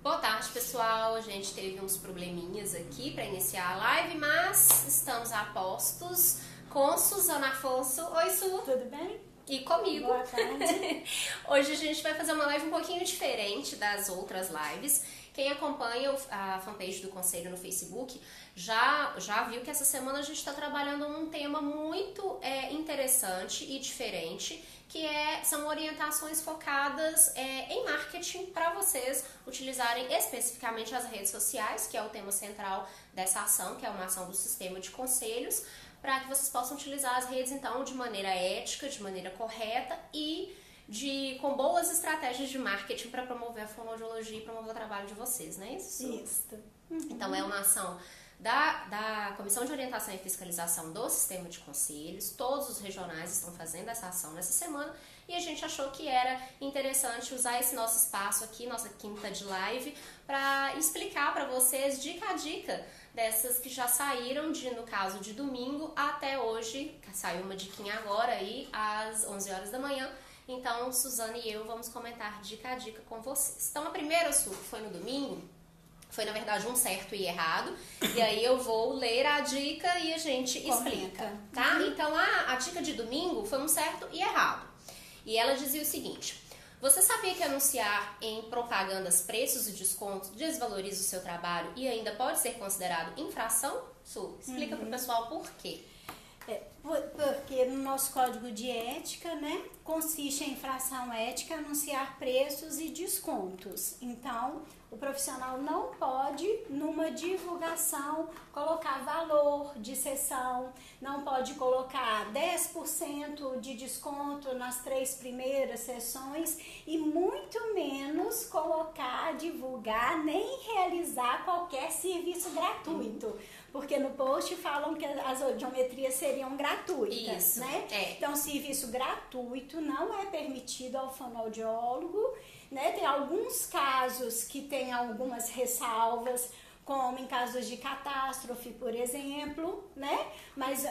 Boa tarde, pessoal. A gente teve uns probleminhas aqui para iniciar a live, mas estamos a postos com Suzana Afonso. Oi, Su. Tudo bem? E comigo. Boa tarde. Hoje a gente vai fazer uma live um pouquinho diferente das outras lives. Quem acompanha a fanpage do Conselho no Facebook já viu que essa semana a gente está trabalhando um tema muito interessante e diferente, que são orientações focadas em marketing para vocês utilizarem especificamente as redes sociais, que é o tema central dessa ação, que é uma ação do sistema de conselhos, para que vocês possam utilizar as redes então de maneira ética, de maneira correta e com boas estratégias de marketing para promover a fonoaudiologia e promover o trabalho de vocês, não é isso? Isso. Então é uma ação da Comissão de Orientação e Fiscalização do Sistema de Conselhos. Todos os regionais estão fazendo essa ação nessa semana e a gente achou que era interessante usar esse nosso espaço aqui, nossa quinta de live, para explicar para vocês dica a dica dessas que já saíram, no caso de domingo até hoje, saiu uma diquinha agora aí às 11 horas da manhã. Então, Suzana e eu vamos comentar dica a dica com vocês. Então, a primeira, Su, que foi no domingo, foi na verdade um certo e errado. E aí eu vou ler a dica e a gente explica, tá? Então, a dica de domingo foi um certo e errado. E ela dizia o seguinte: você sabia que anunciar em propagandas preços e descontos desvaloriza o seu trabalho e ainda pode ser considerado infração? Su, explica pro pessoal por quê. Porque no nosso código de ética, né, consiste em infração ética anunciar preços e descontos. Então, o profissional não pode, numa divulgação, colocar valor de sessão, não pode colocar 10% de desconto nas 3 primeiras sessões e muito menos divulgar, nem realizar qualquer serviço gratuito. Porque no post falam que as audiometrias seriam gratuitas, isso, né? Então, serviço gratuito não é permitido ao fonoaudiólogo, né? Tem alguns casos que tem algumas ressalvas, como em casos de catástrofe, por exemplo, né? Mas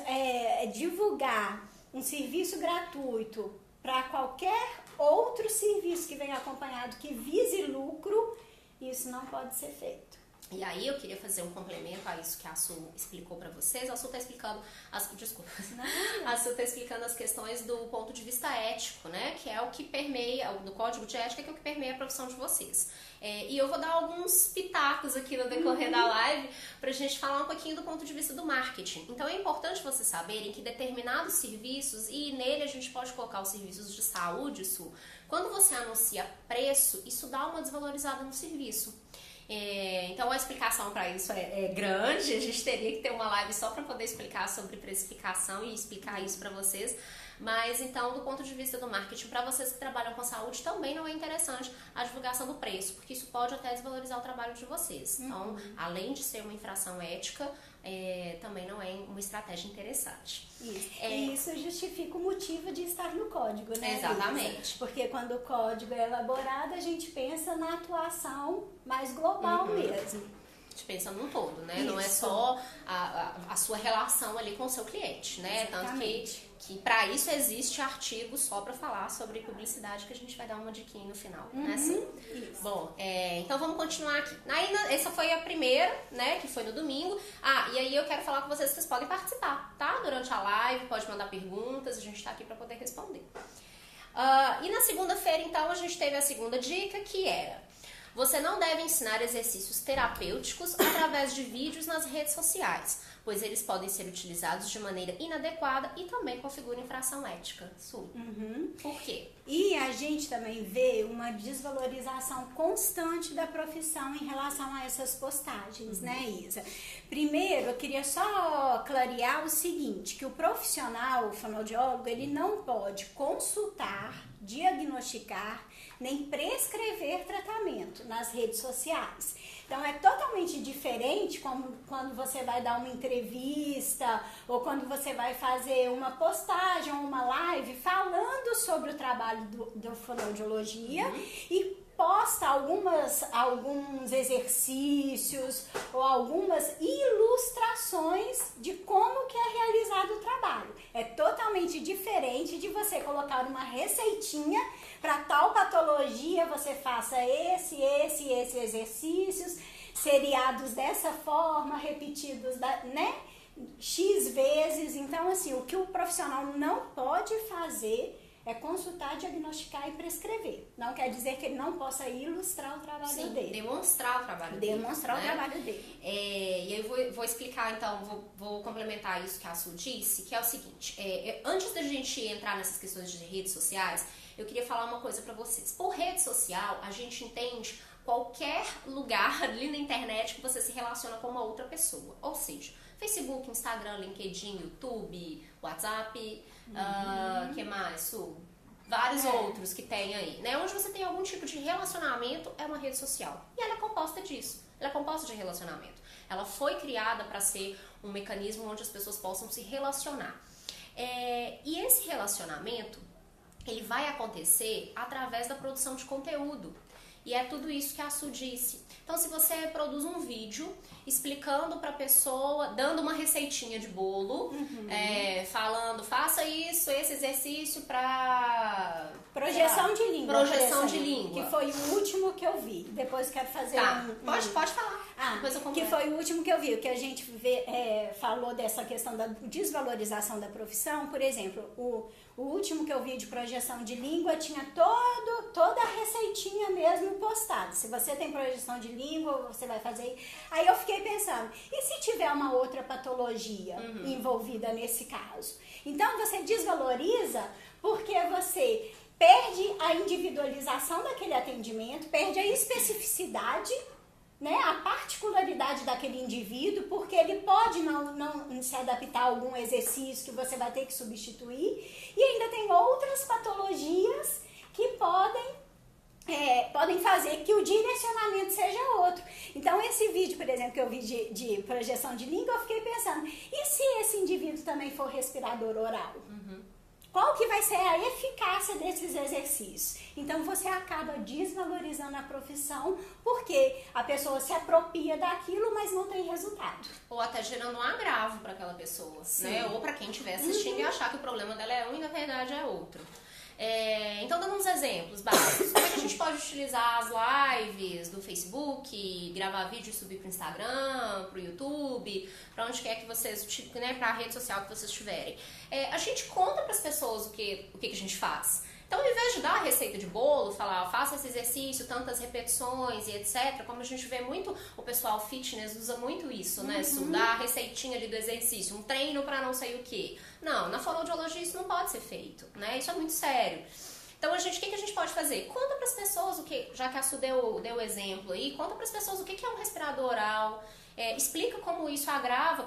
divulgar um serviço gratuito para qualquer outro serviço que venha acompanhado que vise lucro, isso não pode ser feito. E aí eu queria fazer um complemento a isso que a Su explicou para vocês. A Su tá explicando a Su tá explicando as questões do ponto de vista ético, né? Que é o que permeia, do código de ética, que é o que permeia a profissão de vocês. E eu vou dar alguns pitacos aqui no decorrer da live pra gente falar um pouquinho do ponto de vista do marketing. Então é importante vocês saberem que determinados serviços, e nele a gente pode colocar os serviços de saúde, Su, quando você anuncia preço, isso dá uma desvalorizada no serviço. Então a explicação para isso é grande, a gente teria que ter uma live só para poder explicar sobre precificação e explicar isso para vocês, mas então do ponto de vista do marketing, para vocês que trabalham com saúde, também não é interessante a divulgação do preço, porque isso pode até desvalorizar o trabalho de vocês. Então, além de ser uma infração ética, também não é uma estratégia interessante. Isso. E isso justifica o motivo de estar no código, né? Exatamente. Lisa? Porque quando o código é elaborado, a gente pensa na atuação mais global mesmo. A gente pensa num todo, né? Isso. Não é só a sua relação ali com o seu cliente, né? Exatamente. Tanto que para isso existe artigo só para falar sobre publicidade, que a gente vai dar uma diquinha no final, né? Sim? Isso. Bom, então vamos continuar aqui. Aí, essa foi a primeira, né? Que foi no domingo. E aí eu quero falar com vocês que vocês podem participar, tá? Durante a live, pode mandar perguntas, a gente tá aqui para poder responder. E na segunda-feira, então, a gente teve a segunda dica, que era: você não deve ensinar exercícios terapêuticos através de vídeos nas redes sociais, pois eles podem ser utilizados de maneira inadequada e também configuram infração ética. Su, por quê? E a gente também vê uma desvalorização constante da profissão em relação a essas postagens, né, Isa? Primeiro, eu queria só clarear o seguinte, que o profissional, o fonoaudiólogo, ele não pode consultar, diagnosticar, nem prescrever tratamento nas redes sociais. Então é totalmente diferente como quando você vai dar uma entrevista ou quando você vai fazer uma postagem ou uma live falando sobre o trabalho do fonoaudiologia e posta alguns exercícios ou algumas ilustrações de como que é realizado o trabalho. É totalmente diferente de você colocar uma receitinha para tal patologia, você faça esses exercícios, seriados dessa forma, repetidos, né? X vezes. Então, assim, o que o profissional não pode fazer é consultar, diagnosticar e prescrever. Não quer dizer que ele não possa ilustrar o trabalho dele. Demonstrar o trabalho dele. Demonstrar o trabalho dele. E eu vou explicar, então, vou complementar isso que a Su disse, que é o seguinte. Antes da gente entrar nessas questões de redes sociais, eu queria falar uma coisa pra vocês. Por rede social, a gente entende qualquer lugar ali na internet que você se relaciona com uma outra pessoa. Ou seja, Facebook, Instagram, LinkedIn, YouTube, WhatsApp, que mais? Vários outros que tem aí, né? Onde você tem algum tipo de relacionamento, é uma rede social. E ela é composta disso. Ela é composta de relacionamento. Ela foi criada para ser um mecanismo onde as pessoas possam se relacionar. E esse relacionamento, ele vai acontecer através da produção de conteúdo. E é tudo isso que a Su disse. Então, se você produz um vídeo explicando pra pessoa, dando uma receitinha de bolo, falando, faça isso, esse exercício pra... Projeção de língua. Projeção de língua. Que foi o último que eu vi. Depois quero fazer Pode falar. Depois eu que foi o último que eu vi. O que a gente falou dessa questão da desvalorização da profissão. Por exemplo, o último que eu vi de projeção de língua tinha toda a receitinha mesmo postada. Se você tem projeção de língua, você vai fazer... Aí eu fiquei pensando, e se tiver uma outra patologia envolvida nesse caso? Então você desvaloriza porque você perde a individualização daquele atendimento, perde a especificidade, né, a particularidade daquele indivíduo, porque ele pode não se adaptar a algum exercício que você vai ter que substituir, e ainda tem outras patologias que podem fazer que o direcionamento seja outro. Então, esse vídeo, por exemplo, que eu vi de projeção de língua, eu fiquei pensando, e se esse indivíduo também for respirador oral? Qual que vai ser a eficácia desses exercícios? Então, você acaba desvalorizando a profissão porque a pessoa se apropria daquilo, mas não tem resultado. Ou até gerando um agravo para aquela pessoa, né? Ou para quem estiver assistindo e achar que o problema dela é um e na verdade é outro. Então, dando uns exemplos básicos, como é que a gente pode utilizar as lives do Facebook, gravar vídeo e subir pro Instagram, pro YouTube, para onde quer que vocês, né, pra rede social que vocês tiverem. A gente conta para as pessoas o que a gente faz. Então, ao invés de dar a receita de bolo, falar, faça esse exercício, tantas repetições e etc., como a gente vê muito, o pessoal fitness usa muito isso, né? Dar a receitinha ali do exercício, um treino para não sei o quê. Não, na fonoaudiologia isso não pode ser feito, né? Isso é muito sério. Então, o que a gente pode fazer? Conta para as pessoas o que, já que a Su deu o exemplo aí, conta para as pessoas o que é um respirador oral. Explica como isso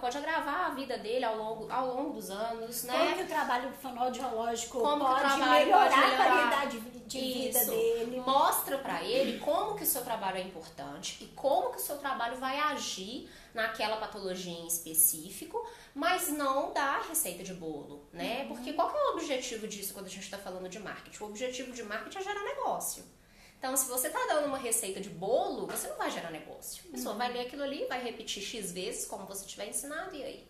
pode agravar a vida dele ao longo dos anos, né? Como que o trabalho fonoaudiológico pode melhorar a qualidade de vida dele. Mostra pra ele como que o seu trabalho é importante e como que o seu trabalho vai agir naquela patologia em específico, mas não dá receita de bolo, né? Porque qual que é o objetivo disso quando a gente tá falando de marketing? O objetivo de marketing é gerar negócio. Então, se você tá dando uma receita de bolo, você não vai gerar negócio. A pessoa vai ler aquilo ali, vai repetir X vezes, como você tiver ensinado, e aí?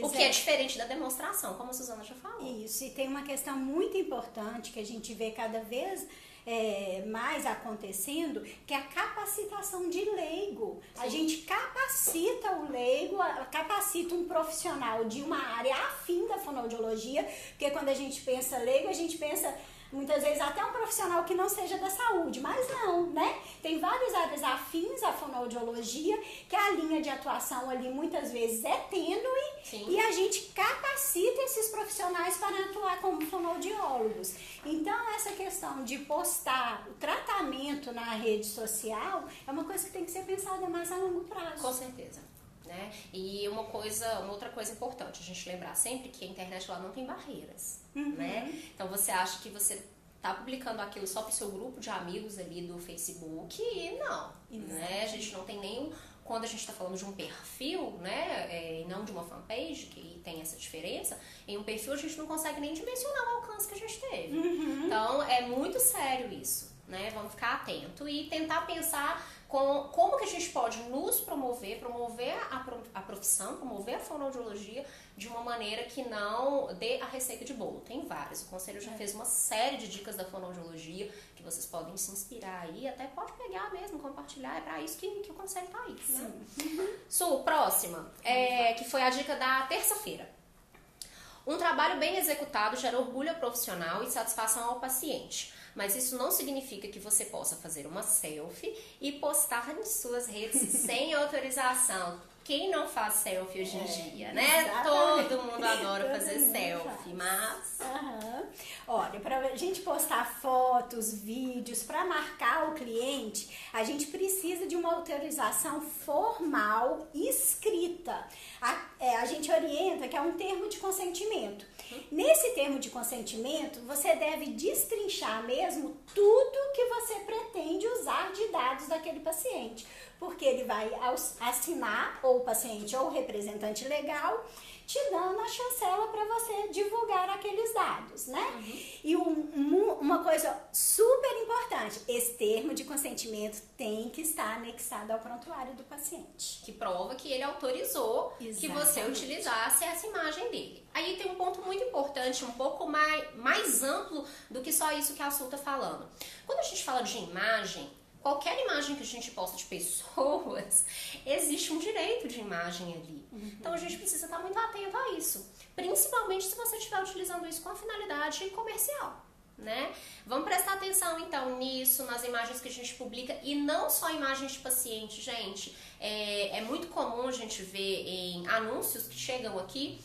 O que é diferente da demonstração, como a Suzana já falou. Isso, e tem uma questão muito importante que a gente vê cada vez mais acontecendo, que é a capacitação de leigo. Sim. A gente capacita o leigo, capacita um profissional de uma área afim da fonoaudiologia, porque quando a gente pensa leigo, a gente pensa... Muitas vezes até um profissional que não seja da saúde, mas não, né? Tem várias áreas afins à fonoaudiologia, que a linha de atuação ali muitas vezes é tênue. Sim. E a gente capacita esses profissionais para atuar como fonoaudiólogos. Então, essa questão de postar o tratamento na rede social é uma coisa que tem que ser pensada mais a longo prazo. Com certeza. Né? E uma outra coisa importante, a gente lembrar sempre que a internet lá não tem barreiras, né? Então você acha que você tá publicando aquilo só pro seu grupo de amigos ali do Facebook e não, né? A gente não tem nenhum, quando a gente tá falando de um perfil, né, e não de uma fanpage, que tem essa diferença, em um perfil a gente não consegue nem dimensionar o alcance que a gente teve. Então é muito sério isso. né? Vamos ficar atento e tentar pensar como que a gente pode nos promover a profissão, promover a fonoaudiologia de uma maneira que não dê a receita de bolo. Tem várias. O Conselho já fez uma série de dicas da fonoaudiologia que vocês podem se inspirar aí, até pode pegar mesmo, compartilhar. É pra isso que o Conselho tá aí, né? Su, próxima, que foi a dica da terça-feira. Um trabalho bem executado gera orgulho ao profissional e satisfação ao paciente. Mas isso não significa que você possa fazer uma selfie e postar em suas redes sem autorização. Quem não faz selfie hoje em dia, né? Exatamente. Todo mundo adora fazer selfie, mas... Olha, para a gente postar fotos, vídeos, para marcar o cliente, a gente precisa de uma autorização formal escrita. A gente orienta que é um termo de consentimento. Nesse termo de consentimento, você deve destrinchar mesmo tudo que você pretende usar de dados daquele paciente, porque ele vai assinar, ou o paciente ou o representante legal, te dando a chancela para você divulgar aqueles dados, né? E uma coisa super importante, esse termo de consentimento tem que estar anexado ao prontuário do paciente. Que prova que ele autorizou que você utilizasse essa imagem dele. Aí tem um ponto muito importante, um pouco mais amplo do que só isso que a Su está falando. Quando a gente fala de imagem, qualquer imagem que a gente posta de pessoas, existe um direito de imagem ali. Então a gente precisa estar muito atento a isso. Principalmente se você estiver utilizando isso com a finalidade comercial, né? Vamos prestar atenção então nisso, nas imagens que a gente publica, e não só imagens de paciente, gente. É muito comum a gente ver em anúncios que chegam aqui,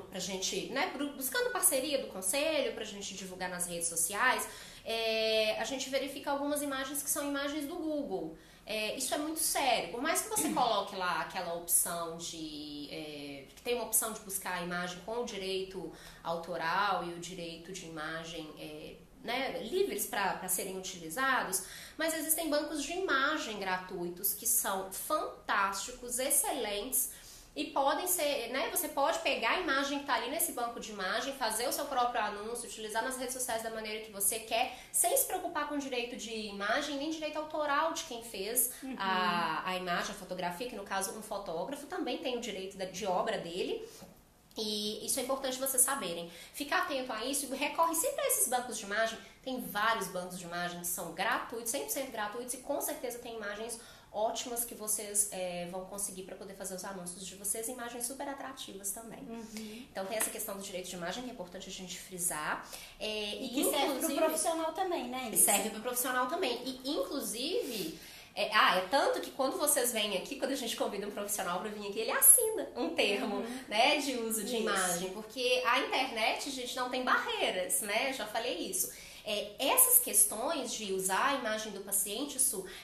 pra gente, né, buscando parceria do conselho, pra gente divulgar nas redes sociais. A gente verifica algumas imagens que são imagens do Google. Isso é muito sério. Por mais que você coloque lá aquela opção que tem uma opção de buscar a imagem com o direito autoral e o direito de imagem né, livres para serem utilizados, mas existem bancos de imagem gratuitos que são fantásticos, excelentes, e podem ser, né, você pode pegar a imagem que está ali nesse banco de imagem, fazer o seu próprio anúncio, utilizar nas redes sociais da maneira que você quer, sem se preocupar com direito de imagem, nem direito autoral de quem fez a imagem, a fotografia, que no caso um fotógrafo também tem o direito de obra dele. E isso é importante vocês saberem. Ficar atento a isso, recorre sempre a esses bancos de imagem. Tem vários bancos de imagem que são gratuitos, 100% gratuitos, e com certeza tem imagens ótimas que vocês vão conseguir para poder fazer os anúncios de vocês, imagens super atrativas também. Então tem essa questão do direito de imagem, que é importante a gente frisar. E que serve para o profissional também, né? Isso. Serve para o profissional também. E inclusive... é tanto que quando vocês vêm aqui, quando a gente convida um profissional para vir aqui, ele assina um termo, né, de uso de imagem, porque a internet, gente, não tem barreiras, né, já falei isso. Essas questões de usar a imagem do paciente,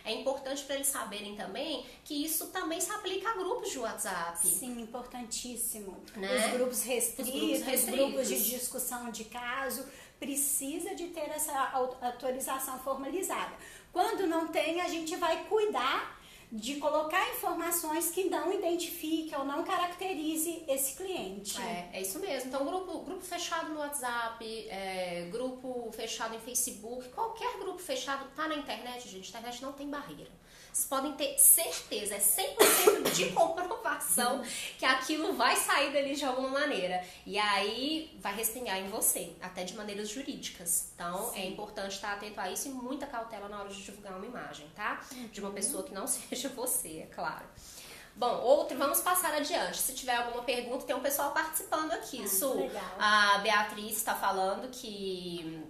é importante para eles saberem também que isso também se aplica a grupos de WhatsApp. Sim, importantíssimo. Né? Os grupos restritos, os grupos de discussão de caso, precisa de ter essa autorização formalizada. Quando não tem, a gente vai cuidar de colocar informações que não identifiquem ou não caracterize esse cliente. É isso mesmo. Então, grupo fechado no WhatsApp, grupo fechado em Facebook, qualquer grupo fechado tá na internet, gente. A internet não tem barreira. Vocês podem ter certeza, é 100% de comprovação que aquilo vai sair dali de alguma maneira. E aí vai respingar em você, até de maneiras jurídicas. Então, é importante estar atento a isso e muita cautela na hora de divulgar uma imagem, tá? De uma pessoa que não seja você, é claro. Bom, vamos passar adiante. Se tiver alguma pergunta, tem um pessoal participando aqui. Legal. A Beatriz está falando que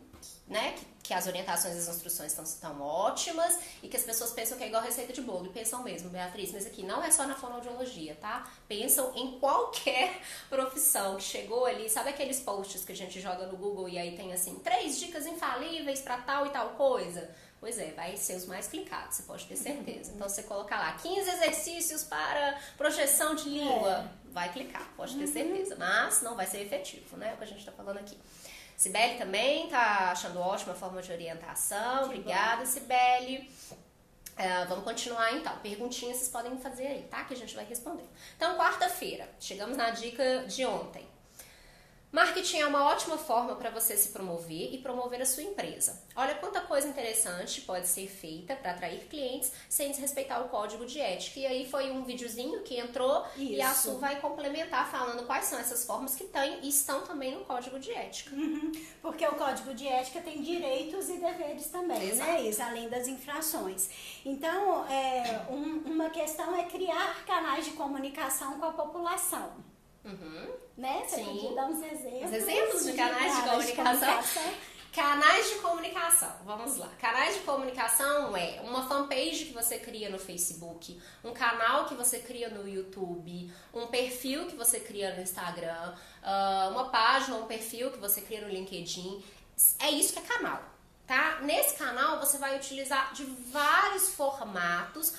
as orientações e as instruções estão ótimas e que as pessoas pensam que é igual receita de bolo. E pensam mesmo, Beatriz, mas aqui não é só na fonoaudiologia, tá? Pensam em qualquer profissão que chegou ali. Sabe aqueles posts que a gente joga no Google e aí tem assim, 3 dicas infalíveis para tal e tal coisa? Pois vai ser os mais clicados, você pode ter certeza. Então, você colocar lá 15 exercícios para projeção de língua, vai clicar, pode ter certeza. Mas não vai ser efetivo, né? É o que a gente está falando aqui. Sibeli também tá achando ótima a forma de orientação. Obrigada, Sibeli. Vamos continuar então. Perguntinhas vocês podem fazer aí, tá? Que a gente vai responder. Então, quarta-feira, chegamos na dica de ontem. Marketing é uma ótima forma para você se promover e promover a sua empresa. Olha quanta coisa interessante pode ser feita para atrair clientes sem desrespeitar o código de ética. E aí foi um videozinho que entrou e a Su vai complementar falando quais são essas formas que tem e estão também no código de ética. Porque o código de ética tem direitos e deveres também, né? Isso, além das infrações. Então, uma questão é criar canais de comunicação com a população. Né? Você podia dar uns exemplos? Os exemplos de canais de comunicação. Canais de comunicação, vamos lá. Canais de comunicação é uma fanpage que você cria no Facebook, um canal que você cria no YouTube, um perfil que você cria no Instagram, uma página, um perfil que você cria no LinkedIn. É isso que é canal, tá? Nesse canal você vai utilizar de vários formatos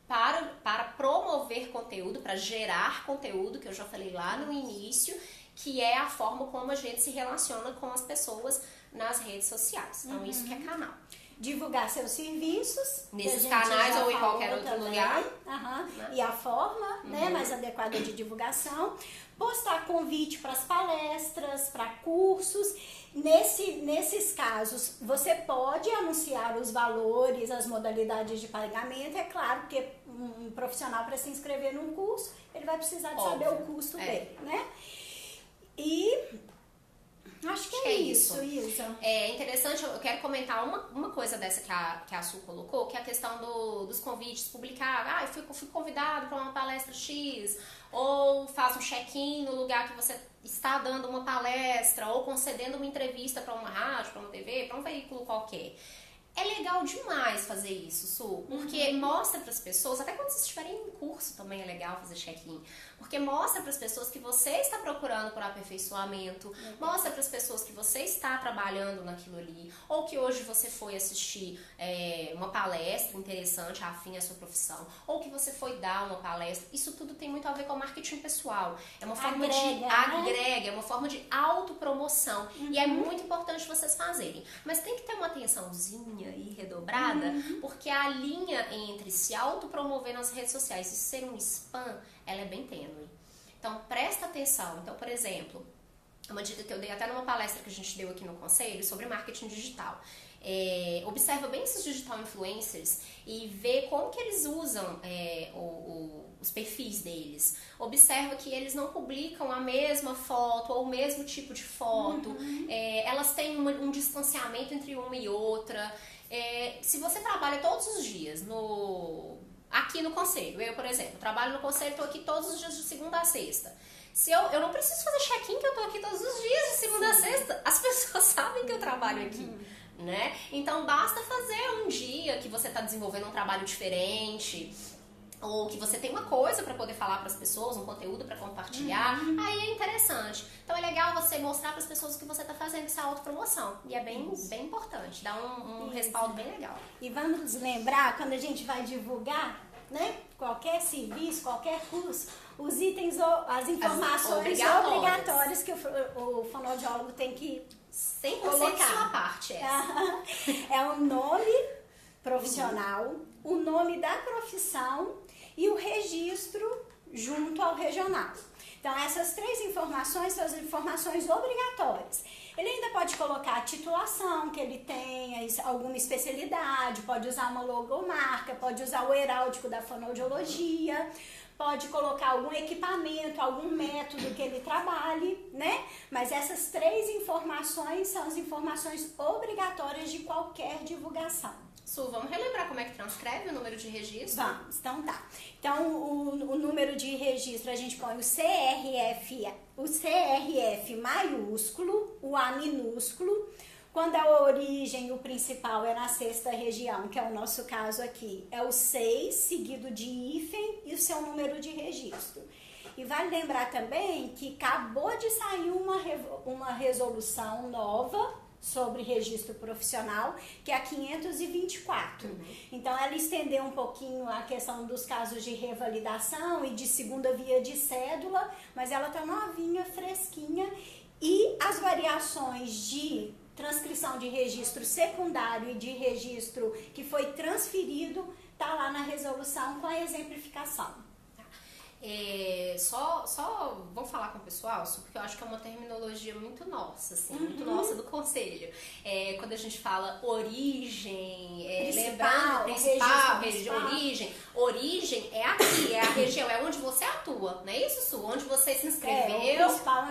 para promover conteúdo, para gerar conteúdo, que eu já falei lá no início, que é a forma como a gente se relaciona com as pessoas nas redes sociais. Então, isso que é canal. Divulgar seus serviços. Nesses canais ou em qualquer outro também. lugar. Né? E a forma mais adequada de divulgação. Postar convite para as palestras, para cursos. Nesses casos, você pode anunciar os valores, as modalidades de pagamento. É claro que um profissional, para se inscrever num curso, ele vai precisar de saber o custo dele, né? E acho que é isso, Isa. É interessante, eu quero comentar uma coisa dessa que a Su colocou, que é a questão dos convites, publicar, eu fui convidado para uma palestra X, ou faz um check-in no lugar que você está dando uma palestra, ou concedendo uma entrevista para uma rádio, para uma TV, para um veículo qualquer. É legal demais fazer isso, Su, porque mostra para as pessoas, até quando vocês estiverem em curso também é legal fazer check-in, porque mostra para as pessoas que você está procurando por aperfeiçoamento, mostra para as pessoas que você está trabalhando naquilo ali, ou que hoje você foi assistir uma palestra interessante, afim à sua profissão, ou que você foi dar uma palestra. Isso tudo tem muito a ver com marketing pessoal. É uma forma agrega, é uma forma de autopromoção. E é muito importante vocês fazerem. Mas tem que ter uma atençãozinha e redobrada, porque a linha entre se autopromover nas redes sociais e ser um spam, ela é bem tênue. Então, presta atenção. Então, por exemplo, uma dica que eu dei até numa palestra que a gente deu aqui no Conselho sobre marketing digital. Observa bem esses digital influencers e vê como que eles usam os perfis deles. Observa que eles não publicam a mesma foto ou o mesmo tipo de foto. Elas têm um distanciamento entre uma e outra. Se você trabalha todos os dias aqui no Conselho, eu, por exemplo, trabalho no Conselho, estou aqui todos os dias de segunda a sexta. Se eu não preciso fazer check-in, que eu estou aqui todos os dias de segunda a sexta, as pessoas sabem que eu trabalho aqui, né? Então basta fazer um dia que você está desenvolvendo um trabalho diferente, ou que você tem uma coisa para poder falar para as pessoas, um conteúdo para compartilhar, aí é interessante. Então é legal você mostrar para as pessoas o que você está fazendo, essa autopromoção. E é bem importante, dá um respaldo bem legal. E vamos lembrar, quando a gente vai divulgar, né, qualquer serviço, qualquer curso, os itens, as informações obrigatórias que o fonoaudiólogo tem que 100% colocar. Sua parte essa. É o nome profissional, o nome da profissão e o registro junto ao regional. Então, essas 3 informações são as informações obrigatórias. Ele ainda pode colocar a titulação, que ele tenha alguma especialidade, pode usar uma logomarca, pode usar o heráudico da fonoaudiologia, pode colocar algum equipamento, algum método que ele trabalhe, né? Mas essas 3 informações são as informações obrigatórias de qualquer divulgação. Su, vamos relembrar como é que transcreve o número de registro? Vamos, então tá. Então, o número de registro, a gente põe o CRF maiúsculo, o A minúsculo. Quando a origem, o principal é na 6ª região, que é o nosso caso aqui, é o 6, seguido de hífen e o seu número de registro. E vale lembrar também que acabou de sair uma resolução nova sobre registro profissional, que é a 524. Então, ela estendeu um pouquinho a questão dos casos de revalidação e de segunda via de cédula, mas ela tá novinha, fresquinha, e as variações de transcrição de registro secundário e de registro que foi transferido, tá lá na resolução com a exemplificação. Vamos falar com o pessoal, porque eu acho que é uma terminologia muito nossa, assim, muito nossa do conselho. Quando a gente fala origem, origem é aqui, é a região, é onde você atua, não é isso, Su? Onde você se inscreveu,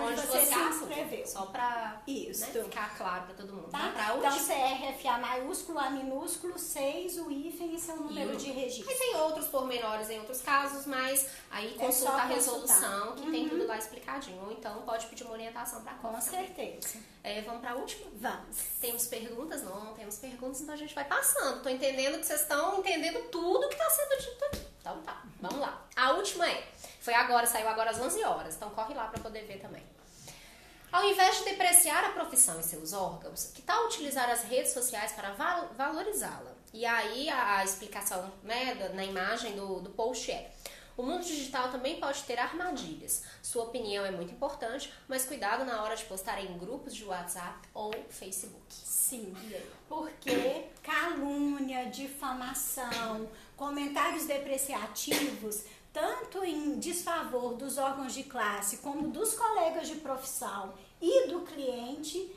onde você se inscreveu. Só pra ficar claro pra todo mundo. Tá? Então, CRFA maiúsculo, A minúsculo, 6, o hífen e seu número de registro. Aí tem outros pormenores em outros casos, mas aí consulta a resolução, que tem tudo lá explicadinho. Ou então pode pedir uma orientação pra conta. Com certeza. Vamos pra última? Vamos. Temos perguntas? Não temos perguntas, então a gente vai passando. Tô entendendo que vocês estão entendendo tudo que tá sendo dito aqui. Então tá, vamos lá. A última saiu agora às 11 horas, então corre lá pra poder ver também. Ao invés de depreciar a profissão e seus órgãos, que tal utilizar as redes sociais para valorizá-la? E aí a explicação, né, na imagem do post o mundo digital também pode ter armadilhas. Sua opinião é muito importante, mas cuidado na hora de postar em grupos de WhatsApp ou Facebook. Sim, porque calúnia, difamação, comentários depreciativos, tanto em desfavor dos órgãos de classe como dos colegas de profissão e do cliente,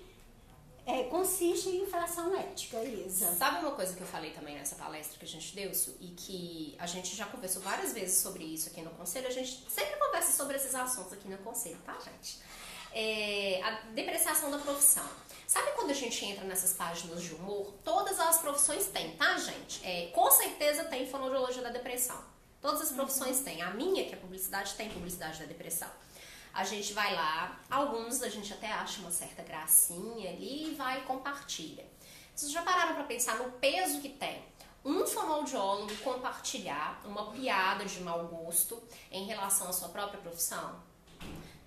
consiste em infração ética, Isa. Sabe uma coisa que eu falei também nessa palestra que a gente deu, Su, e que a gente já conversou várias vezes sobre isso aqui no Conselho, a gente sempre conversa sobre esses assuntos aqui no Conselho, tá, gente? A depreciação da profissão. Sabe quando a gente entra nessas páginas de humor? Todas as profissões têm, tá, gente? Com certeza tem fonoaudiologia da depressão. Todas as profissões têm. A minha, que é publicidade, tem publicidade da depressão. A gente vai lá, alguns a gente até acha uma certa gracinha ali e vai e compartilha. Vocês já pararam para pensar no peso que tem um fonoaudiólogo compartilhar uma piada de mau gosto em relação à sua própria profissão?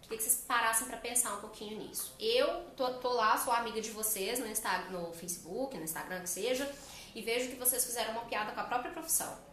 Queria que vocês parassem para pensar um pouquinho nisso. Eu tô lá, sou amiga de vocês no Instagram, no Facebook, no Instagram, que seja, e vejo que vocês fizeram uma piada com a própria profissão.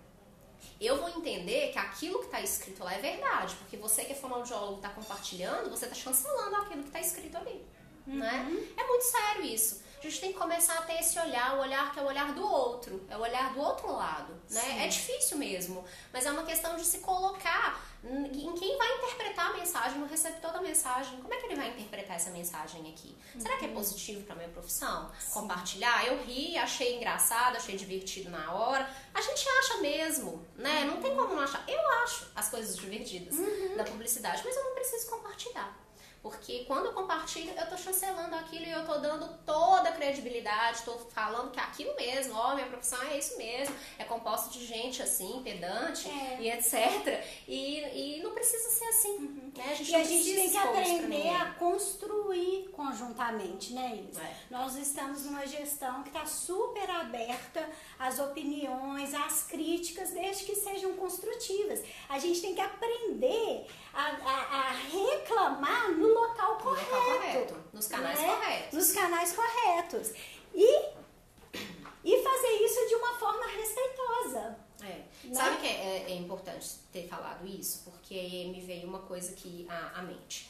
Eu vou entender que aquilo que está escrito lá é verdade, porque você que é fonoaudiólogo está compartilhando, você está chancelando aquilo que está escrito ali, né? É muito sério isso. A gente tem que começar a ter esse olhar, o olhar que é o olhar do outro, é o olhar do outro lado, né? Sim. É difícil mesmo, mas é uma questão de se colocar em quem vai interpretar a mensagem, no receptor da mensagem. Como é que ele vai interpretar essa mensagem aqui? Será que é positivo para minha profissão? Sim. Compartilhar? Eu ri, achei engraçado, achei divertido na hora. A gente acha mesmo, né? Não tem como não achar. Eu acho as coisas divertidas da publicidade, mas eu não preciso compartilhar. Porque quando eu compartilho, eu tô chancelando aquilo e eu tô dando toda a credibilidade, tô falando que é aquilo mesmo, minha profissão é isso mesmo, é composto de gente assim, pedante e etc. E não precisa ser assim. Né? A gente tem que aprender a construir conjuntamente, né, Isa? Nós estamos numa gestão que está super aberta às opiniões, às críticas, desde que sejam construtivas. A gente tem que aprender a reclamar no local correto. Nos canais corretos. Nos canais corretos. E fazer isso de uma forma respeitosa. Né? Sabe que é importante ter falado isso? Porque me veio uma coisa aqui à mente.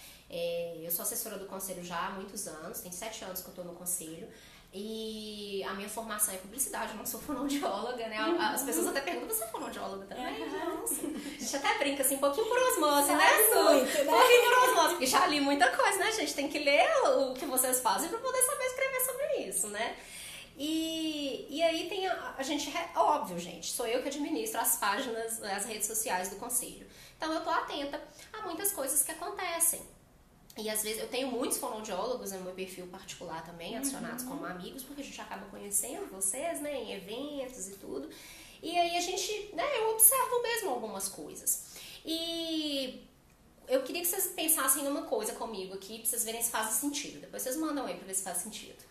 Eu sou assessora do Conselho já há muitos anos, tem 7 anos que eu estou no Conselho. E a minha formação é publicidade, eu não sou fonoaudióloga, né? As pessoas até perguntam, você é fonoaudióloga também? Não, sim. A gente até brinca assim, um pouquinho por osmose, né, Su? Um pouquinho por osmose, porque já li muita coisa, né, gente? Tem que ler o que vocês fazem pra poder saber escrever sobre isso, né? E aí tem a gente, óbvio, gente, sou eu que administro as páginas, as redes sociais do Conselho. Então eu tô atenta a muitas coisas que acontecem. E às vezes eu tenho muitos fonoaudiólogos no meu perfil particular também, adicionados como amigos, porque a gente acaba conhecendo vocês, né, em eventos e tudo. E aí a gente, né, eu observo mesmo algumas coisas. E eu queria que vocês pensassem numa coisa comigo aqui, pra vocês verem se faz sentido. Depois vocês mandam aí pra ver se faz sentido.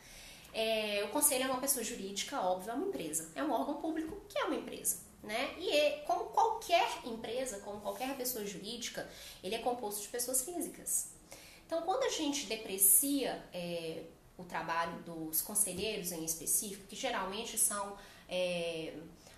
O Conselho é uma pessoa jurídica, óbvio, é uma empresa. É um órgão público que é uma empresa. Né? E como qualquer empresa, como qualquer pessoa jurídica, ele é composto de pessoas físicas. Então, quando a gente deprecia o trabalho dos conselheiros em específico, que geralmente são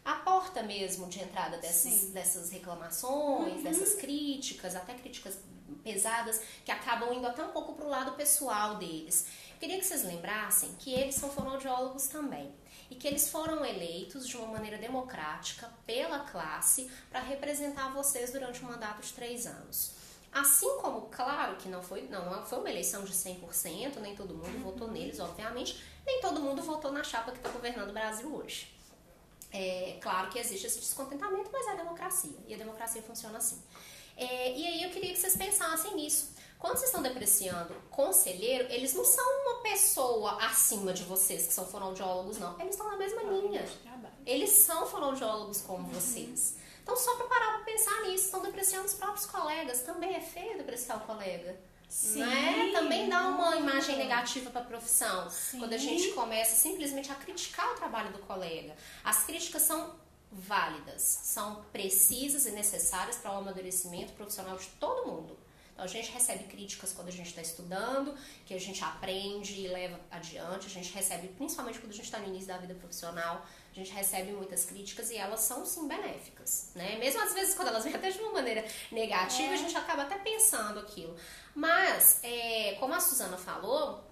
a porta mesmo de entrada dessas reclamações, dessas críticas, até críticas pesadas, que acabam indo até um pouco para o lado pessoal deles. Eu queria que vocês lembrassem que eles são fonoaudiólogos também. e que eles foram eleitos de uma maneira democrática pela classe para representar vocês durante um mandato de 3 anos. Assim como, claro que não foi uma eleição de 100%, nem todo mundo votou neles, obviamente, nem todo mundo votou na chapa que está governando o Brasil hoje. Claro que existe esse descontentamento, mas é a democracia, e a democracia funciona assim. E aí eu queria que vocês pensassem nisso. Quando vocês estão depreciando conselheiro, eles não são uma pessoa acima de vocês, que são fonoaudiólogos, não. Eles estão na mesma linha. Eles são fonoaudiólogos como vocês. Então, só para parar para pensar nisso, estão depreciando os próprios colegas. Também é feio depreciar o colega. Sim, né? Também dá uma imagem negativa para a profissão. Sim. Quando a gente começa simplesmente a criticar o trabalho do colega. As críticas são válidas, são precisas e necessárias para o amadurecimento profissional de todo mundo. Então, a gente recebe críticas quando a gente está estudando, que a gente aprende e leva adiante. A gente recebe, principalmente quando a gente está no início da vida profissional, a gente recebe muitas críticas e elas são, sim, benéficas, né? Mesmo às vezes, quando elas vêm até de uma maneira negativa, a gente acaba até pensando aquilo. Mas, como a Suzana falou,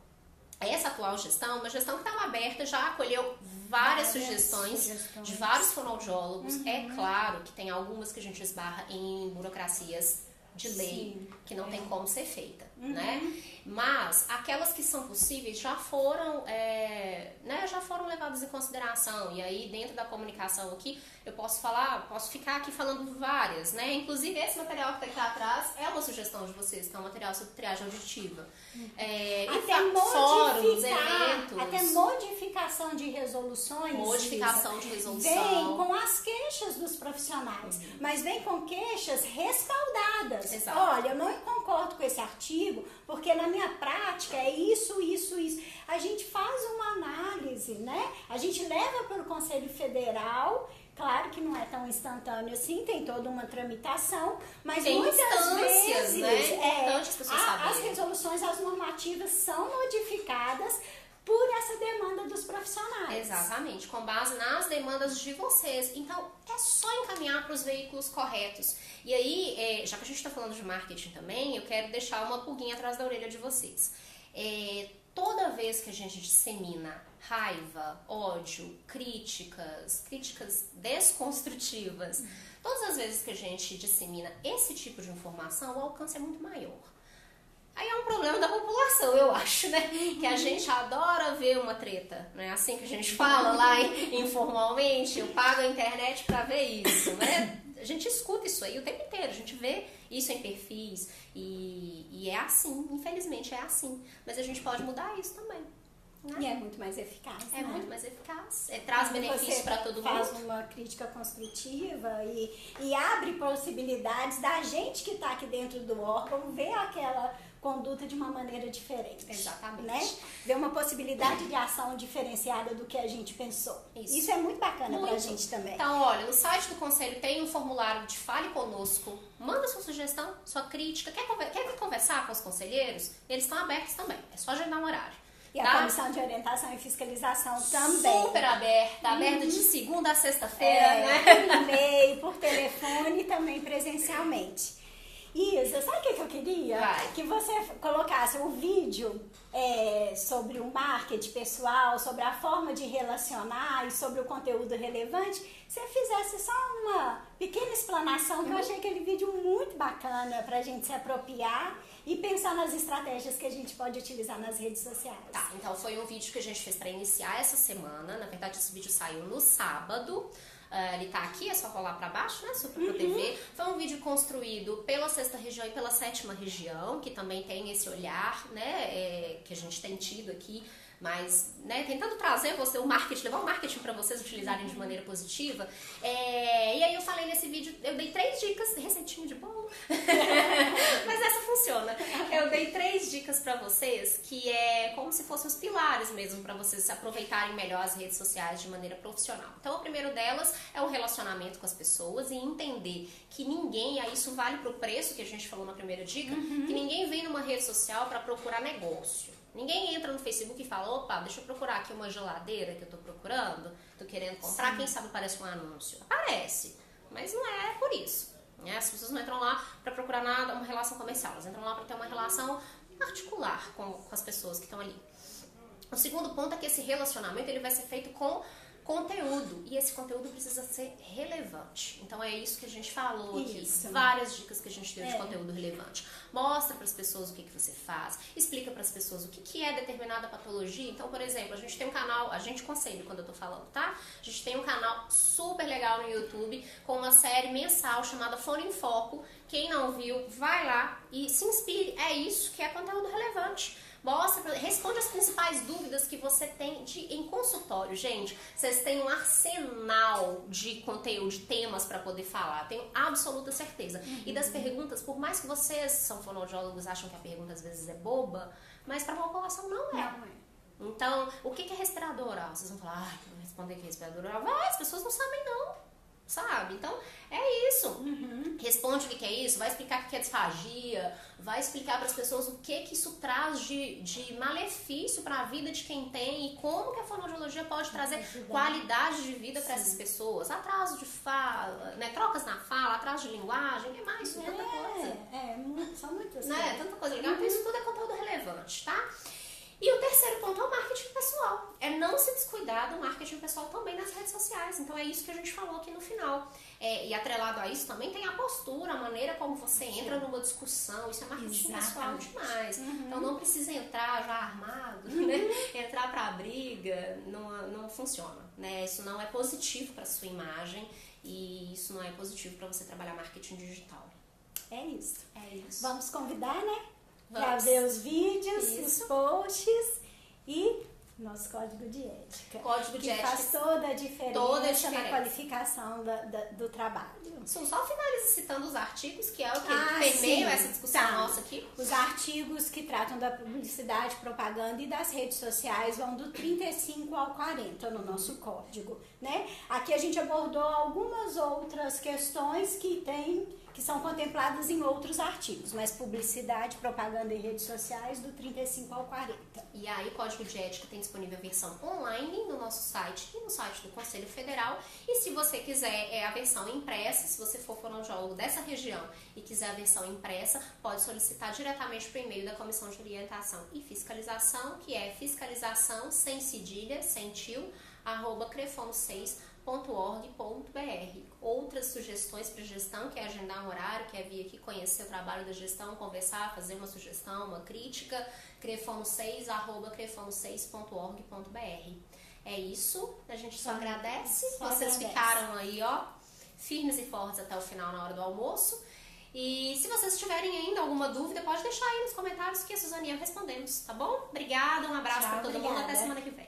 essa atual gestão, uma gestão que estava aberta, já acolheu várias sugestões de vários fonoaudiólogos. É claro que tem algumas que a gente esbarra em burocracias de lei, que não tem como ser feita, né? Mas aquelas que são possíveis já foram levadas em consideração. E aí, dentro da comunicação aqui, eu posso ficar aqui falando várias, né? Inclusive, esse material que está aqui atrás é uma sugestão de vocês, que é um material sobre triagem auditiva. Fóruns, eventos. Até modificação de resoluções. Modificação de resolução. Vem com as queixas dos profissionais, mas vem com queixas respaldadas. Exato. Olha, eu não concordo com esse artigo, porque na minha prática é isso, isso, isso. A gente faz uma análise, né? A gente leva para o Conselho Federal. Claro que não é tão instantâneo assim, tem toda uma tramitação, mas tem muitas vezes, né? As resoluções, as normativas são modificadas por essa demanda dos profissionais. Exatamente, com base nas demandas de vocês. Então, é só encaminhar para os veículos corretos. E aí, já que a gente está falando de marketing também, eu quero deixar uma pulguinha atrás da orelha de vocês. Toda vez que a gente dissemina raiva, ódio, críticas desconstrutivas, todas as vezes que a gente dissemina esse tipo de informação, o alcance é muito maior. Aí é um problema da população, eu acho, né? Que a gente adora ver uma treta, né? Assim que a gente fala lá informalmente, eu pago a internet pra ver isso, né? A gente escuta isso aí o tempo inteiro, a gente vê isso em perfis e é assim, infelizmente é assim. Mas a gente pode mudar isso também. Né? E é muito mais eficaz. É muito mais eficaz. Traz benefícios para todo mundo. Faz uma crítica construtiva e abre possibilidades da gente que está aqui dentro do órgão ver aquela conduta de uma maneira diferente. Exatamente. Né? Ver uma possibilidade de ação diferenciada do que a gente pensou. Isso é muito bacana pra gente também. Então, olha, no site do Conselho tem um formulário de Fale Conosco. Manda sua sugestão, sua crítica. Quer conversar com os conselheiros? Eles estão abertos também. É só agendar um horário. E a Comissão de Orientação e Fiscalização também. Super aberta de segunda a sexta-feira, né? Por e-mail, por telefone e também presencialmente. Isa, sabe o que eu queria? Que você colocasse um vídeo sobre o marketing pessoal, sobre a forma de relacionar e sobre o conteúdo relevante. Você fizesse só uma pequena explanação, que eu achei aquele vídeo muito bacana pra gente se apropriar e pensar nas estratégias que a gente pode utilizar nas redes sociais. Tá, então foi um vídeo que a gente fez pra iniciar essa semana. Na verdade, esse vídeo saiu no sábado. Ele tá aqui, é só rolar pra baixo, né? Super Pro TV. Foi um vídeo construído pela 6ª região e pela 7ª região, que também tem esse olhar, né? Que a gente tem tido aqui, mas, né? Tentando trazer o marketing, levar o marketing pra vocês utilizarem de maneira positiva. E aí eu falei nesse vídeo, eu dei 3 dicas, receitinha de bolo, mas essa funciona. Eu dei 3 dicas pra vocês, que é como se fossem os pilares mesmo pra vocês aproveitarem melhor as redes sociais de maneira profissional. Então, o primeiro delas é o relacionamento com as pessoas e entender que ninguém, aí isso vale pro preço que a gente falou na primeira dica, que ninguém vem numa rede social pra procurar negócio. Ninguém entra no Facebook e fala, opa, deixa eu procurar aqui uma geladeira que eu tô procurando, tô querendo comprar, quem sabe parece um anúncio. Aparece, mas não é por isso. Né? As pessoas não entram lá para procurar nada, uma relação comercial, elas entram lá para ter uma relação particular com as pessoas que estão ali. O segundo ponto é que esse relacionamento ele vai ser feito com conteúdo. E esse conteúdo precisa ser relevante. Então é isso que a gente falou aqui. Isso. Várias dicas que a gente deu de conteúdo relevante. Mostra para as pessoas o que você faz, explica para as pessoas o que é determinada patologia. Então, por exemplo, a gente tem um canal, a gente conselho quando eu tô falando, tá? A gente tem um canal super legal no YouTube com uma série mensal chamada Fone em Foco. Quem não viu, vai lá e se inspire. É isso que é conteúdo relevante. Responde as principais dúvidas que você tem em consultório. Gente, vocês têm um arsenal de conteúdo, de temas para poder falar. Tenho absoluta certeza. E das perguntas, por mais que vocês, são fonoaudiólogos, acham que a pergunta às vezes é boba, mas para a população não é. Não é. Então, o que é respirador oral? Vocês vão falar, eu vou responder que é respirador oral. Vai, as pessoas não sabem não. Sabe? Então, é isso. Responde o que é isso, vai explicar o que é disfagia, vai explicar para as pessoas o que isso traz de malefício para a vida de quem tem e como que a fonoaudiologia pode trazer qualidade de vida para essas pessoas. Atraso de fala, né? Trocas na fala, atraso de linguagem, é mais tanta coisa. São muitas né? coisas. Tanta coisa legal, então isso tudo é conteúdo relevante, tá? E o terceiro ponto é o marketing pessoal. É não se descuidar do marketing pessoal também nas redes sociais. Então é isso que a gente falou aqui no final. E atrelado a isso também tem a postura, a maneira como você entra numa discussão. Isso é marketing pessoal demais. Então não precisa entrar já armado, né? Entrar pra briga, não funciona, né? Isso não é positivo pra sua imagem e isso não é positivo pra você trabalhar marketing digital. É isso. É isso. Vamos convidar, né? Para Vamos. ver os vídeos, Isso. os posts e nosso código de ética. Código de que ética. faz toda a diferença, Toda a diferença. na qualificação do trabalho. Só finalizo citando os artigos, que é o que sim. permeiam essa discussão Tá. nossa aqui. Os artigos que tratam da publicidade, propaganda e das redes sociais vão do 35 ao 40 no nosso código, né? Aqui a gente abordou algumas outras questões que são contempladas em outros artigos, mas publicidade, propaganda e redes sociais do 35 ao 40. E aí o Código de Ética tem disponível a versão online no nosso site e no site do Conselho Federal. E se você quiser a versão impressa, se você for fonoaudiólogo dessa região e quiser a versão impressa, pode solicitar diretamente por e-mail da Comissão de Orientação e Fiscalização, que é fiscalização sem cedilha, sem tio, @crefono6.org.br. Outras sugestões para gestão, que é agendar um horário, que é vir aqui conhecer o trabalho da gestão, conversar, fazer uma sugestão, uma crítica, crefono6.crefono6.org.br. É isso, a gente só agradece. Vocês ficaram aí, ó, firmes e fortes até o final na hora do almoço. E se vocês tiverem ainda alguma dúvida, pode deixar aí nos comentários que a Suzane e eu respondemos, tá bom? Obrigada, um abraço para todo mundo, até semana que vem.